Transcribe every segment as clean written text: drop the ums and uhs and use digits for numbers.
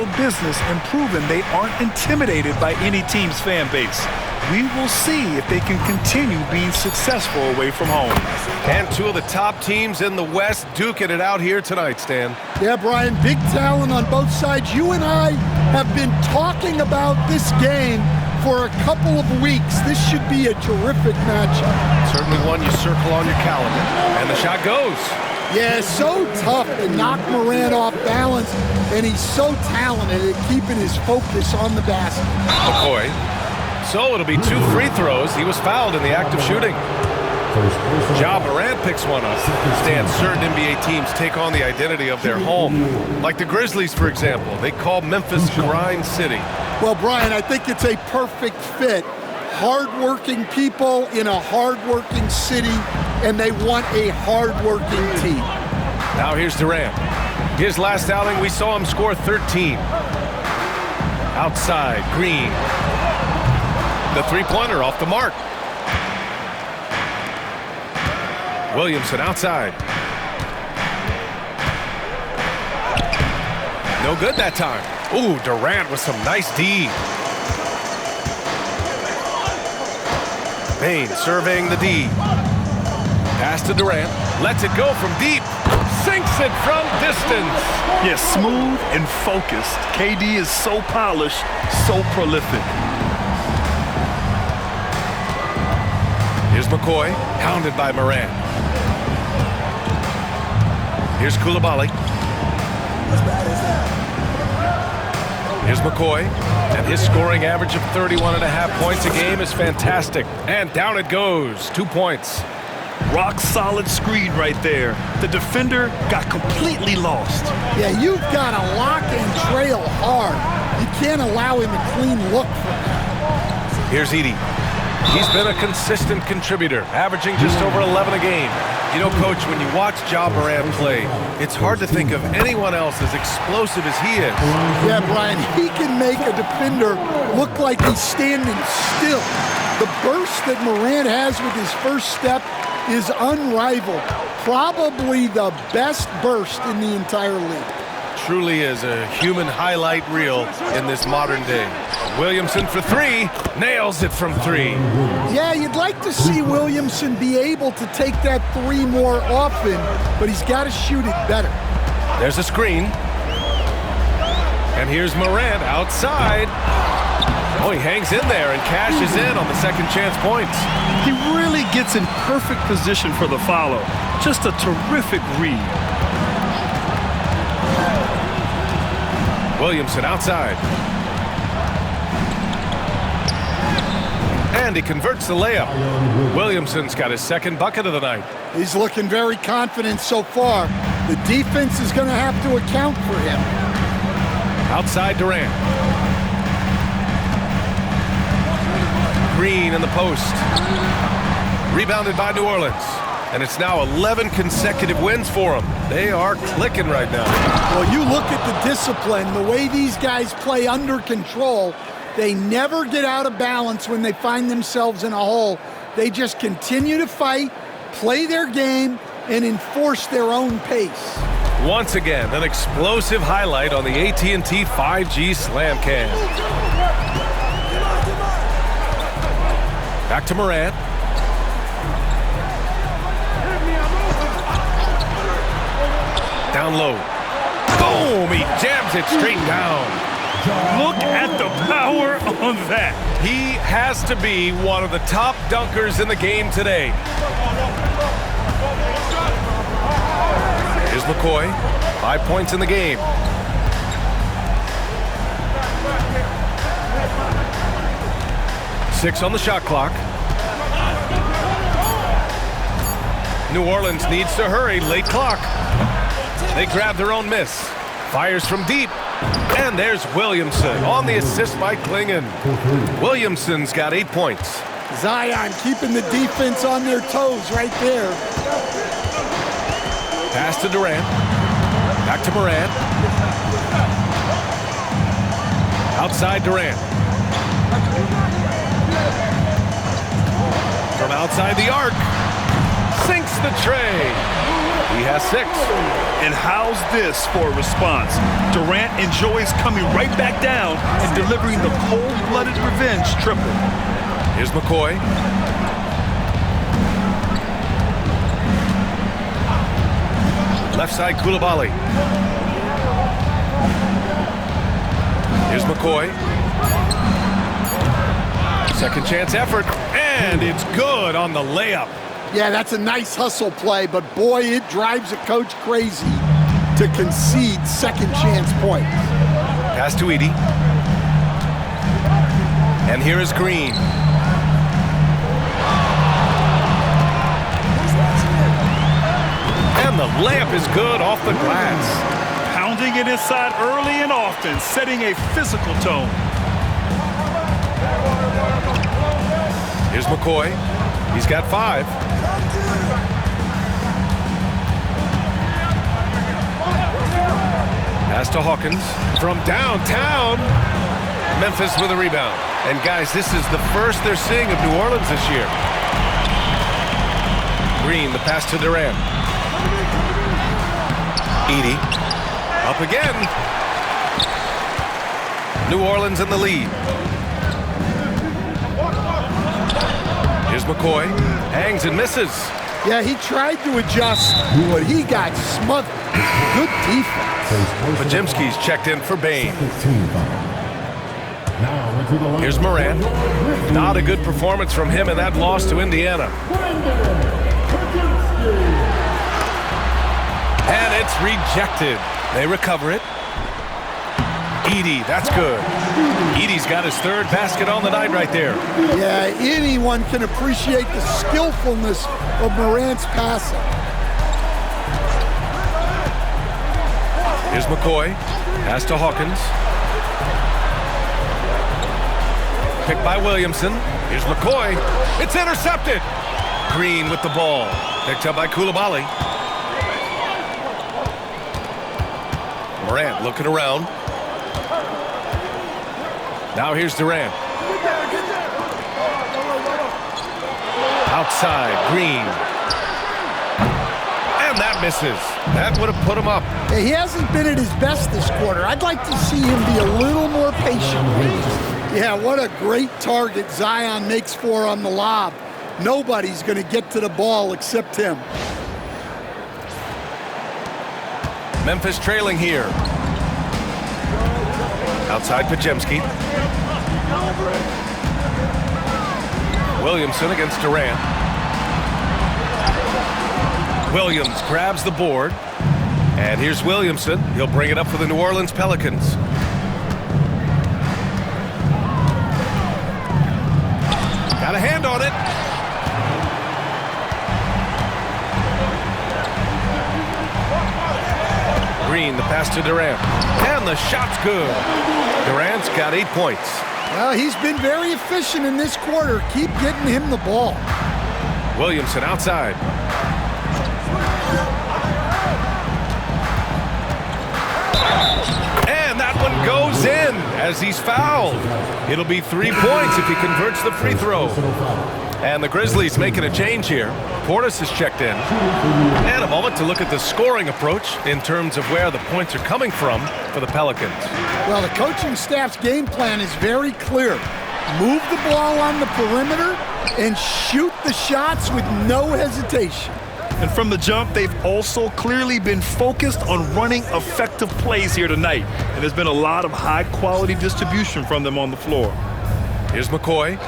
handle business and proven they aren't intimidated by any team's fan base. We will see if they can continue being successful away from home. And two of the top teams in the West duking it out here tonight, Stan. Yeah, Brian, big talent on both sides. You and I have been talking about this game for a couple of weeks. This should be a terrific matchup. Certainly one you circle on your calendar. And the shot goes. Yeah, so tough to knock Morant off balance, and he's so talented at keeping his focus on the basket. McCoy. So it'll be 2 free throws. He was fouled in the act of shooting. Ja Morant picks one up. Stan, certain NBA teams take on the identity of their home. Like the Grizzlies, for example. They call Memphis Grind City. Well, Brian, I think it's a perfect fit. Hard-working people in a hard-working city, and they want a hard-working team. Now here's Durant. His last outing, we saw him score 13. Outside, Green. The three-pointer off the mark. Williamson outside. No good that time. Ooh, Durant with some nice D. Payne surveying the D. Pass to Durant. Lets it go from deep. Sinks it from distance. Yes, smooth and focused. KD is so polished, so prolific. Here's McCoy, hounded by Morant. Here's Coulibaly. Here's McCoy, and his scoring average of 31.5 points a game is fantastic. And down it goes, 2 points. Rock solid screen right there. The defender got completely lost. Yeah, you've got to lock and trail hard. You can't allow him a clean look from that. Here's Edey. He's been a consistent contributor, averaging just over 11 a game. You know, Coach, when you watch Ja Morant play, it's hard to think of anyone else as explosive as he is. Yeah, Brian, he can make a defender look like he's standing still. The burst that Morant has with his first step is unrivaled. Probably the best burst in the entire league. Truly is a human highlight reel in this modern day. Williamson for 3, nails it from 3. Yeah, you'd like to see Williamson be able to take that 3 more often, but he's got to shoot it better. There's a screen. And here's Morant outside. Oh, he hangs in there and cashes in on the second chance points. He really gets in perfect position for the follow. Just a terrific read. Williamson outside. And he converts the layup. Williamson's got his second bucket of the night. He's looking very confident so far. The defense is going to have to account for him. Outside Durant. Green in the post. Rebounded by New Orleans. And it's now 11 consecutive wins for them. They are clicking right now. Well, you look at the discipline, the way these guys play under control. They never get out of balance when they find themselves in a hole. They just continue to fight, play their game, and enforce their own pace. Once again, an explosive highlight on the AT&T 5G Slam Cam. Back to Morant. Down low. Boom! He jams it straight down. Look at the power on that. He has to be one of the top dunkers in the game today. Here's McCoy. 5 points in the game. Six on the shot clock. New Orleans needs to hurry. Late clock. They grab their own miss. Fires from deep. And there's Williamson on the assist by Klingon. Williamson's got 8 points. Zion keeping the defense on their toes right there. Pass to Durant. Back to Morant. Outside Durant. From outside the arc. Sinks the tray. He has 6. And how's this for a response? Durant enjoys coming right back down and delivering the cold-blooded revenge triple. Here's McCoy. Left side, Koulibaly. Here's McCoy. Second chance effort, and it's good on the layup. Yeah, that's a nice hustle play, but boy, it drives a coach crazy to concede second chance points. Pass to Edey. And here is Green. And the layup is good off the glass. Pounding it inside early and often, setting a physical tone. Here's McCoy. He's got 5. Pass to Hawkins from downtown. Memphis with a rebound. And guys, this is the first they're seeing of New Orleans this year. Green, the pass to Durant. Edey. Up again. New Orleans in the lead. Here's McCoy. Hangs and misses. Yeah, he tried to adjust, but he got smothered. Good defense. Pajemski's checked in for Bain. Here's Morant. Not a good performance from him in that loss to Indiana. And it's rejected. They recover it. Edey, that's good. Edey's got his 3rd basket on the night right there. Yeah, anyone can appreciate the skillfulness of Morant's passing. Here's McCoy. Pass to Hawkins. Picked by Williamson. Here's McCoy. It's intercepted. Green with the ball. Picked up by Koulibaly. Morant looking around. Now here's Durant. Outside, Green. And that misses. That would have put him up. Yeah, he hasn't been at his best this quarter. I'd like to see him be a little more patient. Yeah, what a great target Zion makes for on the lob. Nobody's going to get to the ball except him. Memphis trailing here. Outside Pajemski. Williamson against Durant. Williams grabs the board. And here's Williamson. He'll bring it up for the New Orleans Pelicans. Got a hand on it. Green, the pass to Durant. And the shot's good. Durant's got 8 points. Well, he's been very efficient in this quarter. Keep getting him the ball. Williamson outside. And that one goes in as he's fouled. It'll be 3 points if he converts the free throw. And the Grizzlies making a change here. Portis is checked in. And a moment to look at the scoring approach in terms of where the points are coming from for the Pelicans. Well, the coaching staff's game plan is very clear. Move the ball on the perimeter and shoot the shots with no hesitation. And from the jump, they've also clearly been focused on running effective plays here tonight. And there's been a lot of high-quality distribution from them on the floor. Here's McCoy.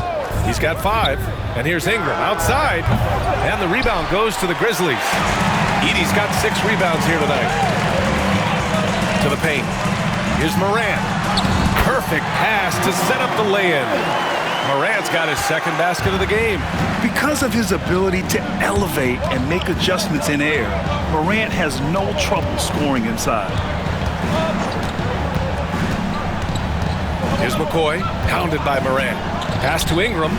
He's got 5. And here's Ingram outside. And the rebound goes to the Grizzlies. Edey's got 6 rebounds here tonight. To the paint. Here's Morant. Perfect pass to set up the lay-in. Morant's got his 2nd basket of the game. Because of his ability to elevate and make adjustments in air, Morant has no trouble scoring inside. Here's McCoy, pounded by Morant. Pass to Ingram.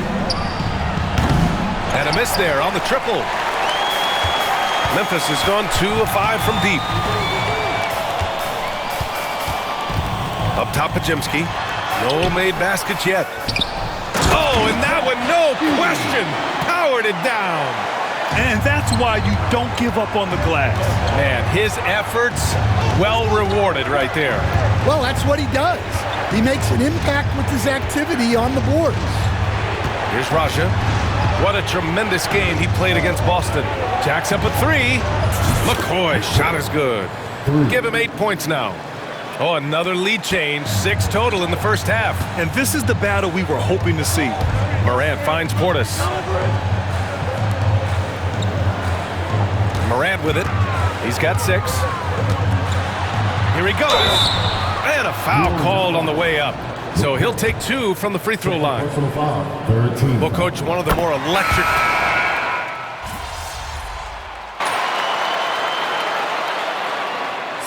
And a miss there on the triple. Memphis has gone 2 of 5 from deep. Up top, Pajemski. No made baskets yet. Oh, and that one, no question, powered it down. And that's why you don't give up on the glass. Man, his efforts well rewarded right there. Well, that's what he does. He makes an impact with his activity on the boards. Here's Raja. What a tremendous game he played against Boston. Jacks up a 3. McCoy, shot is good. Give him 8 points now. Oh, another lead change. 6 total in the first half. And this is the battle we were hoping to see. Morant finds Portis. Morant with it. He's got 6. Here he goes. And a foul called on the way up. So he'll take 2 from the free throw line. Well, Coach, one of the more electric...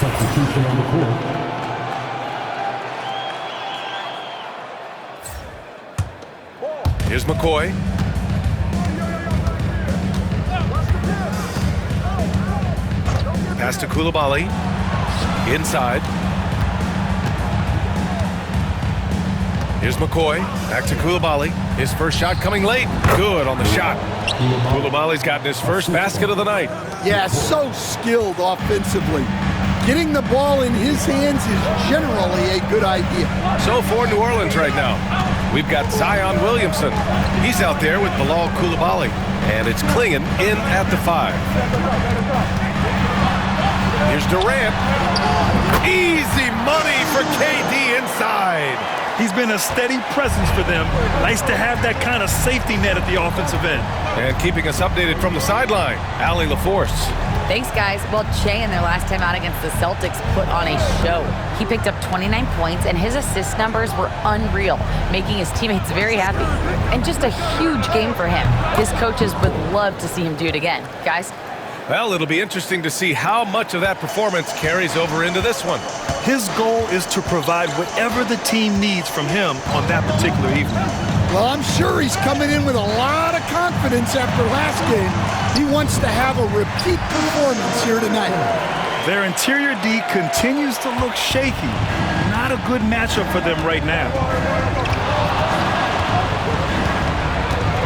Substitution on the court. Here's McCoy. Pass to Coulibaly. Inside. Here's McCoy. Back to Coulibaly. His first shot coming late. Good on the shot. Coulibaly's gotten his first basket of the night. Yeah, so skilled offensively. Getting the ball in his hands is generally a good idea. So for New Orleans right now, we've got Zion Williamson. He's out there with Bilal Coulibaly. And it's Klingon in at the 5. Here's Durant. Easy money for KD inside. He's been a steady presence for them. Nice to have that kind of safety net at the offensive end. And keeping us updated from the sideline, Allie LaForce. Thanks, guys. Well, Che in their last time out against the Celtics put on a show. He picked up 29 points, and his assist numbers were unreal, making his teammates very happy. And just a huge game for him. His coaches would love to see him do it again. Guys? Well, it'll be interesting to see how much of that performance carries over into this one. His goal is to provide whatever the team needs from him on that particular evening. Well, I'm sure he's coming in with a lot of confidence after last game. He wants to have a repeat performance here tonight. Their interior D continues to look shaky. Not a good matchup for them right now.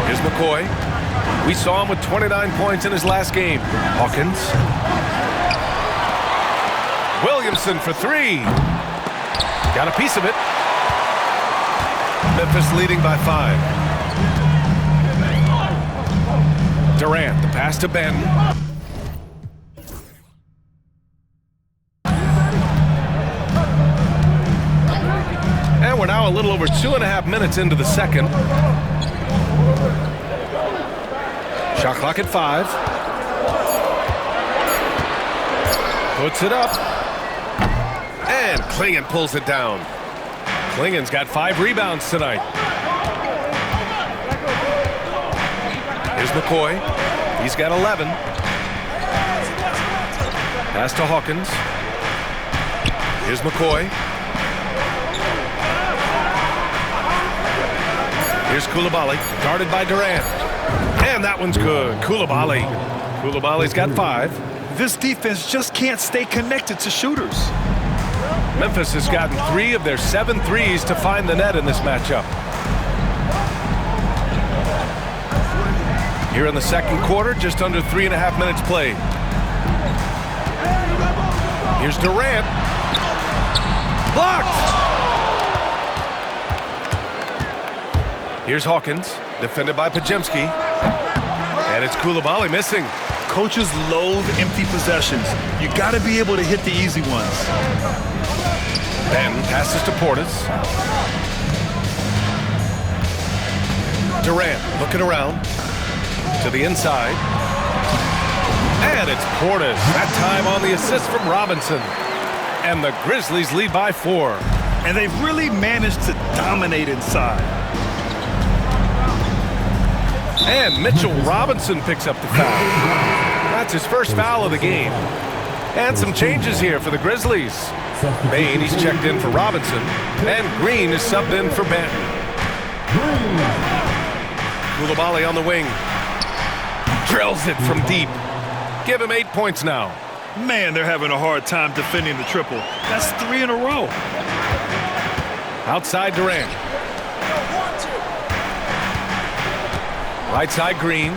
Here's McCoy. We saw him with 29 points in his last game. Hawkins. Williamson for 3. Got a piece of it. Memphis leading by 5. Durant, the pass to Ben. And we're now a little over 2.5 minutes into the second. Shot clock at 5. Puts it up. And Klingon pulls it down. Klingon's got 5 rebounds tonight. Here's McCoy. He's got 11. Pass to Hawkins. Here's McCoy. Here's Coulibaly, guarded by Durant. And that one's good. Coulibaly's got 5. This defense just can't stay connected to shooters. Memphis has gotten 3 of their 7 threes to find the net in this matchup. Here in the second quarter, just under 3.5 minutes played. Here's Durant. Blocked! Here's Hawkins, defended by Pajemski. And it's Coulibaly missing. Coaches loathe empty possessions. You got to be able to hit the easy ones. Ben passes to Portis. Durant looking around to the inside. And it's Portis. That time on the assist from Robinson. And the Grizzlies lead by 4. And they've really managed to dominate inside. And Mitchell Robinson picks up the foul. That's his first foul of the game. And some changes here for the Grizzlies. Bain, he's checked in for Robinson. And Green is subbed in for Benton. Coulibaly on the wing. Drills it from deep. Give him 8 points now. Man, they're having a hard time defending the triple. That's 3 in a row. Outside Durant. Right side Green.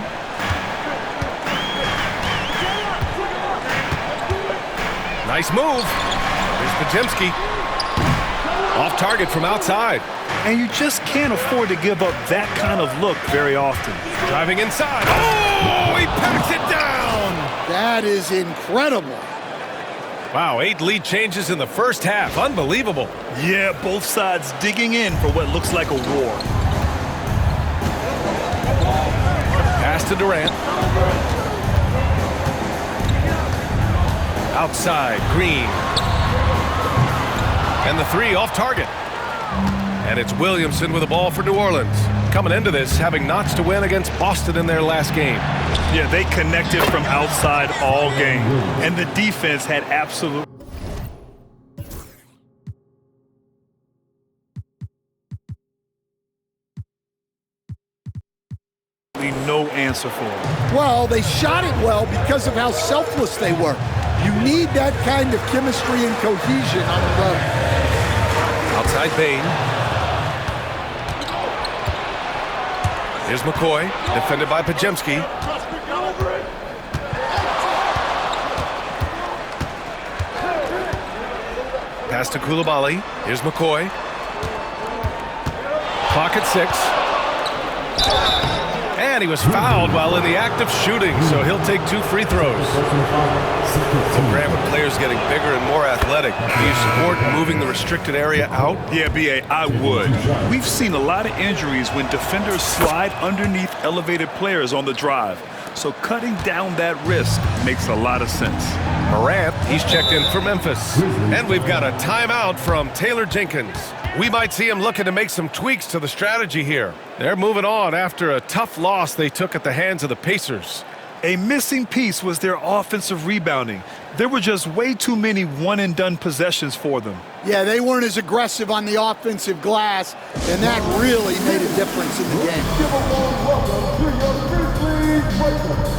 Nice move. Here's Pajemski. Off target from outside. And you just can't afford to give up that kind of look very often. Driving inside. Oh, he packs it down. That is incredible. Wow, 8 lead changes in the first half. Unbelievable. Yeah, both sides digging in for what looks like a war. Pass to Durant. Outside, Green. And the 3 off target. And it's Williamson with the ball for New Orleans. Coming into this, having knots to win against Boston in their last game. Yeah, they connected from outside all game. And the defense had absolutely no answer for them. Well, they shot it well because of how selfless they were. You need that kind of chemistry and cohesion on the road. Outside Bain. Here's McCoy, defended by Pajemski. Pass to Koulibaly. Here's McCoy. Clock at 6. And he was fouled while in the act of shooting, so he'll take 2 free throws. So Grant, with players getting bigger and more athletic, do you support moving the restricted area out? Yeah, B.A., I would. We've seen a lot of injuries when defenders slide underneath elevated players on the drive. So cutting down that risk makes a lot of sense. Morant, he's checked in for Memphis. And we've got a timeout from Taylor Jenkins. We might see him looking to make some tweaks to the strategy here. They're moving on after a tough loss they took at the hands of the Pacers. A missing piece was their offensive rebounding. There were just way too many one-and-done possessions for them. Yeah, they weren't as aggressive on the offensive glass, and that really made a difference in the game. Give a warm welcome to your Grizzlies Breakers.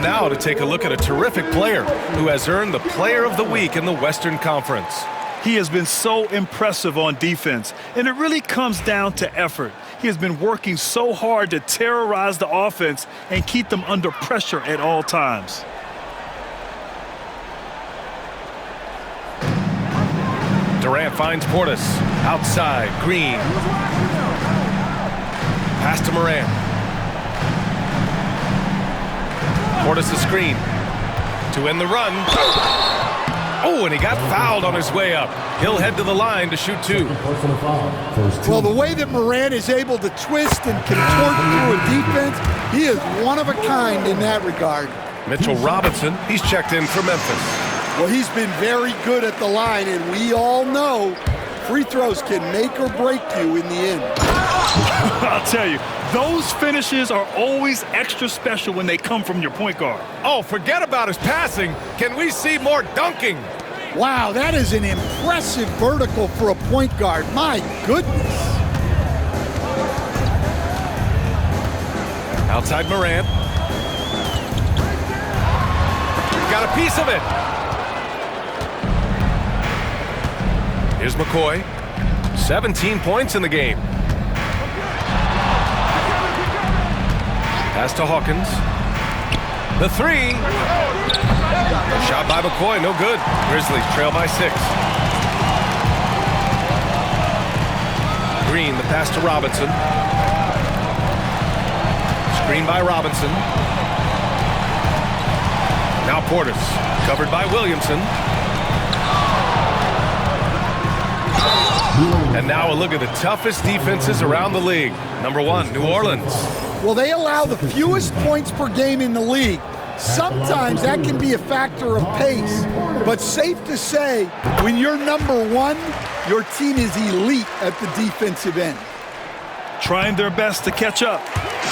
Now to take a look at a terrific player who has earned the Player of the Week in the Western Conference. He has been so impressive on defense, and it really comes down to effort. He has been working so hard to terrorize the offense and keep them under pressure at all times. Durant finds Portis. Outside, Green. Pass to Morant. Portis a screen to end the run. Oh, and he got fouled on his way up. He'll head to the line to shoot 2. Well, the way that Morant is able to twist and contort through a defense, he is one of a kind in that regard. Mitchell Robinson, he's checked in for Memphis. Well, he's been very good at the line, and we all know free throws can make or break you in the end. I'll tell you, those finishes are always extra special when they come from your point guard. Oh, forget about his passing. Can we see more dunking? Wow, that is an impressive vertical for a point guard. My goodness. Outside Morant. Got a piece of it. Here's McCoy. 17 points in the game. Pass to Hawkins. The 3. Shot by McCoy, no good. Grizzlies trail by 6. Green, the pass to Robinson. Screen by Robinson. Now Portis, covered by Williamson. And now a look at the toughest defenses around the league. Number 1, New Orleans. Well, they allow the fewest points per game in the league. Sometimes that can be a factor of pace, but safe to say, when you're number one, your team is elite at the defensive end. Trying their best to catch up.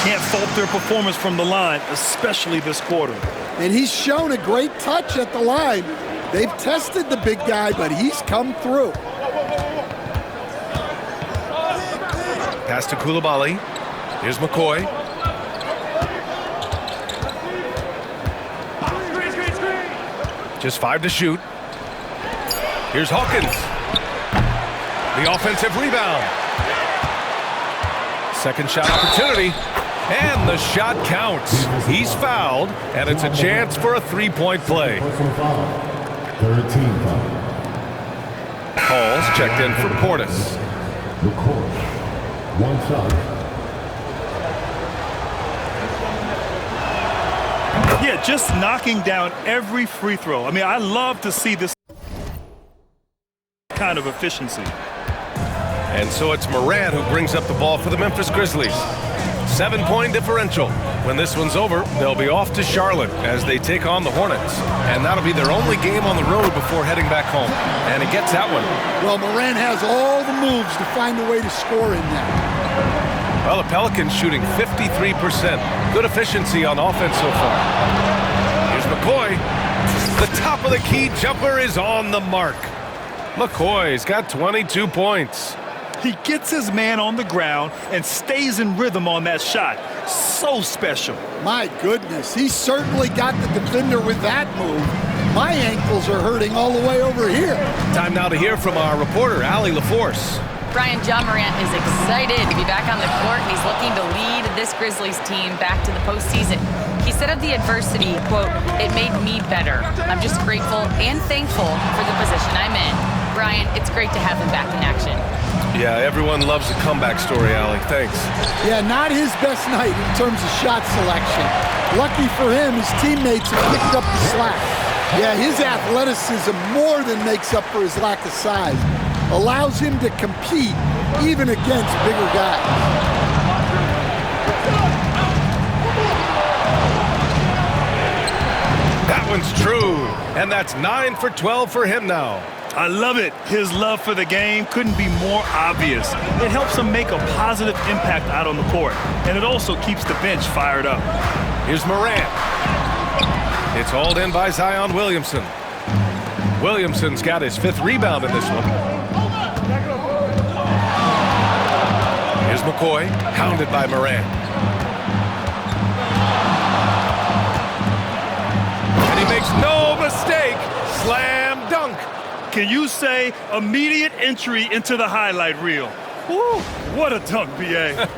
Can't fault their performance from the line, especially this quarter. And he's shown a great touch at the line. They've tested the big guy, but he's come through. Pass to Koulibaly. Here's McCoy. Just 5 to shoot. Here's Hawkins. The offensive rebound. Second shot opportunity. And the shot counts. He's fouled, and it's a chance for a three-point play. 13 foul. Calls checked in for Portis. McCoy. One shot. Yeah, just knocking down every free throw. I mean, I love to see this kind of efficiency. And so it's Morant who brings up the ball for the Memphis Grizzlies. 7-point differential. When this one's over, they'll be off to Charlotte as they take on the Hornets. And that'll be their only game on the road before heading back home. And he gets that one. Well, Morant has all the moves to find a way to score in there. Well, the Pelicans shooting 53%. Good efficiency on offense so far. Here's McCoy. The top of the key jumper is on the mark. McCoy's got 22 points. He gets his man on the ground and stays in rhythm on that shot. So special. My goodness, he certainly got the defender with that move. My ankles are hurting all the way over here. Time now to hear from our reporter, Allie LaForce. Brian, John Morant is excited to be back on the court, and he's looking to lead this Grizzlies team back to the postseason. He said of the adversity, quote, "It made me better. I'm just grateful and thankful for the position I'm in." Brian, it's great to have him back in action. Yeah, everyone loves a comeback story, Allie. Thanks. Yeah, not his best night in terms of shot selection. Lucky for him, his teammates have picked up the slack. Yeah, his athleticism more than makes up for his lack of size. Allows him to compete even against bigger guys. That one's true, and that's 9 for 12 for him now. I love it. His love for the game couldn't be more obvious. It helps him make a positive impact out on the court, and it also keeps the bench fired up. Here's Morant. It's hauled in by Zion Williamson. Williamson's got his 5th rebound in this one. Here's McCoy, hounded by Morant. And he makes no mistake. Slam dunk. Can you say immediate entry into the highlight reel? Woo, what a dunk, B.A.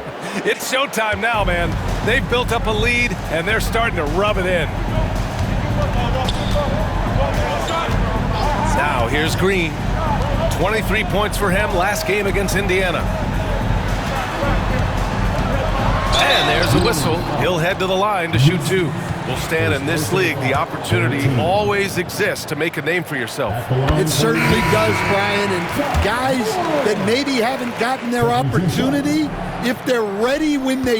It's showtime now, man. They've built up a lead, and they're starting to rub it in. Now, here's Green. 23 points for him last game against Indiana. And there's a whistle. He'll head to the line to shoot 2. Will stand in this league, the opportunity always exists to make a name for yourself. It certainly does, Brian. And guys that maybe haven't gotten their opportunity, if they're ready when they